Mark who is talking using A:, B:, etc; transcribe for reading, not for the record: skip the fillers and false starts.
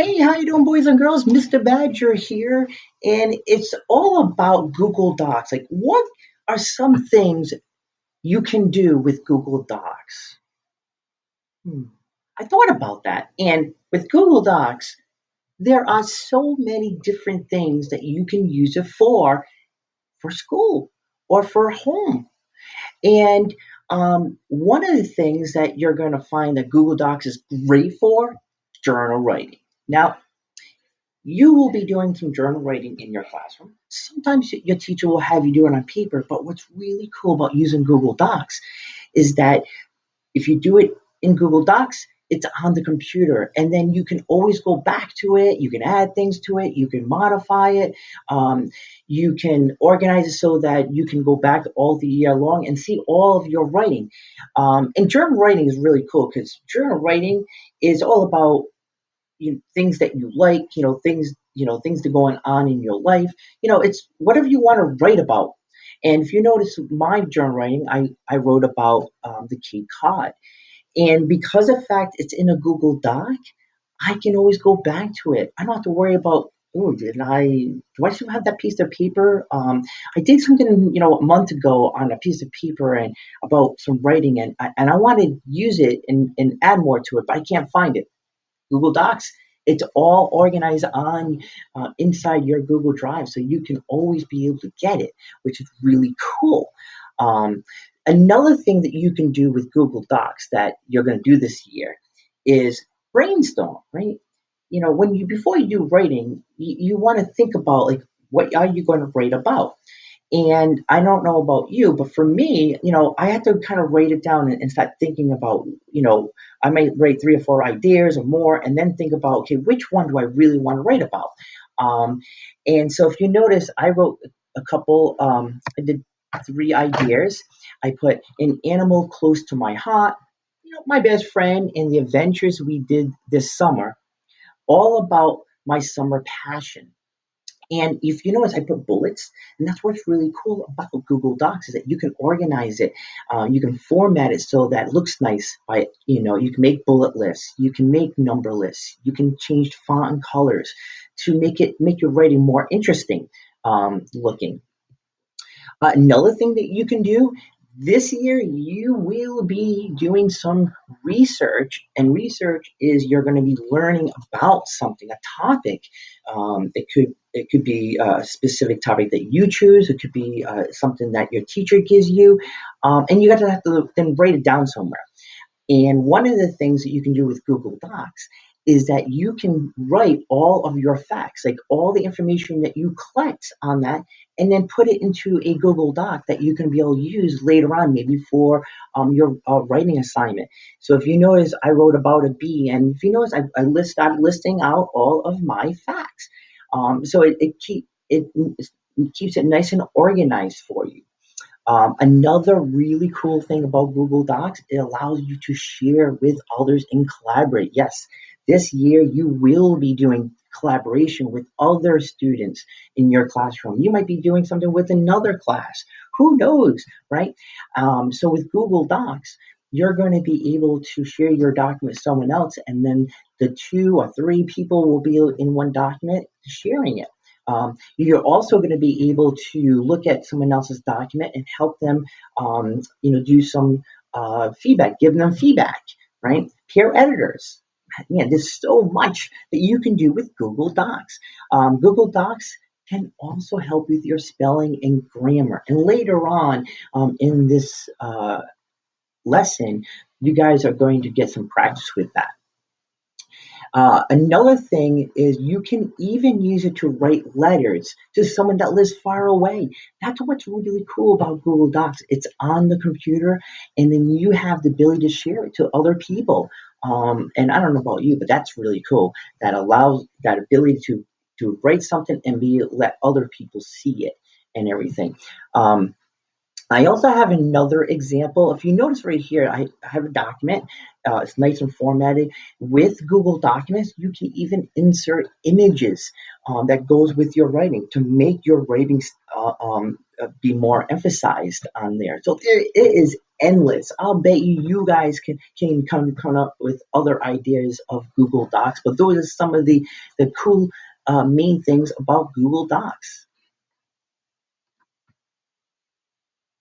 A: Hey, how you doing, boys and girls? Mr. Badger here, and it's all about Google Docs. Like, what are some things you can do with Google Docs? Hmm. I thought about that, and with Google Docs, there are so many different things that you can use it for school or for home. And one of the things that you're going to find that Google Docs is great for, journal writing. Now, you will be doing some journal writing in your classroom. Sometimes your teacher will have you do it on paper, but what's really cool about using Google Docs is that if you do it in Google Docs, it's on the computer, and then you can always go back to it. You can add things to it. You can modify it. Um, you can organize it so that you can go back all the year long and see all of your writing. And journal writing is really cool because journal writing is all about things that you like, things that are going on in your life. It's whatever you want to write about. And if you notice my journal writing, I wrote about the Cape Cod. And because of the fact it's in a Google Doc, I can always go back to it. I don't have to worry about, oh, do I still have that piece of paper? I did something, a month ago on a piece of paper and about some writing, and I want to use it and add more to it, but I can't find it. Google Docs. It's all organized on inside your Google Drive, so you can always be able to get it, which is really cool. Um, Another thing that you can do with Google Docs that you're going to do this year is brainstorm. Right? When you before you do writing, you want to think about like what are you going to write about. And I don't know about you, but for me, I had to kind of write it down and start thinking about, I might write three or four ideas or more, and then think about, okay, which one do I really want to write about? Um, and so if you notice, I wrote a couple, I did three ideas. I put an animal close to my heart, my best friend, and the adventures we did this summer, all about my summer passion. And if you notice, I put bullets, and that's what's really cool about Google Docs is that you can organize it, you can format it so that it looks nice. You can make bullet lists, you can make number lists, you can change font and colors to make your writing more interesting looking. Another thing that you can do this year, you will be doing some research, and research is you're going to be learning about something, a topic. It could be a specific topic that you choose. It could be something that your teacher gives you, and you got to have to then write it down somewhere. And one of the things that you can do with Google Docs is that you can write all of your facts, like all the information that you collect on that, and then put it into a Google Doc that you can be able to use later on, maybe for your writing assignment. So if you notice, I wrote about a bee, and if you notice, I started listing out all of my facts. So it keeps it nice and organized for you. Another really cool thing about Google Docs, it allows you to share with others and collaborate. Yes, this year you will be doing collaboration with other students in your classroom. You might be doing something with another class. Who knows, right? So with Google Docs, you're going to be able to share your document with someone else, and then the two or three people will be in one document sharing it. You're also going to be able to look at someone else's document and help them, do some feedback, give them feedback, right? Peer editors. Yeah, there's so much that you can do with Google Docs. Google Docs can also help with your spelling and grammar. And later on in this lesson, you guys are going to get some practice with that. Another thing is you can even use it to write letters to someone that lives far away. That's what's really cool about Google Docs. It's on the computer, and then you have the ability to share it to other people. And I don't know about you, but that's really cool. That allows that ability to write something and be let other people see it and everything. I also have another example. If you notice right here, I have a document. It's nice and formatted. With Google Documents, you can even insert images that goes with your writing to make your writings be more emphasized on there. So there it is endless. I'll bet you guys can come up with other ideas of Google Docs, but those are some of the cool main things about Google Docs.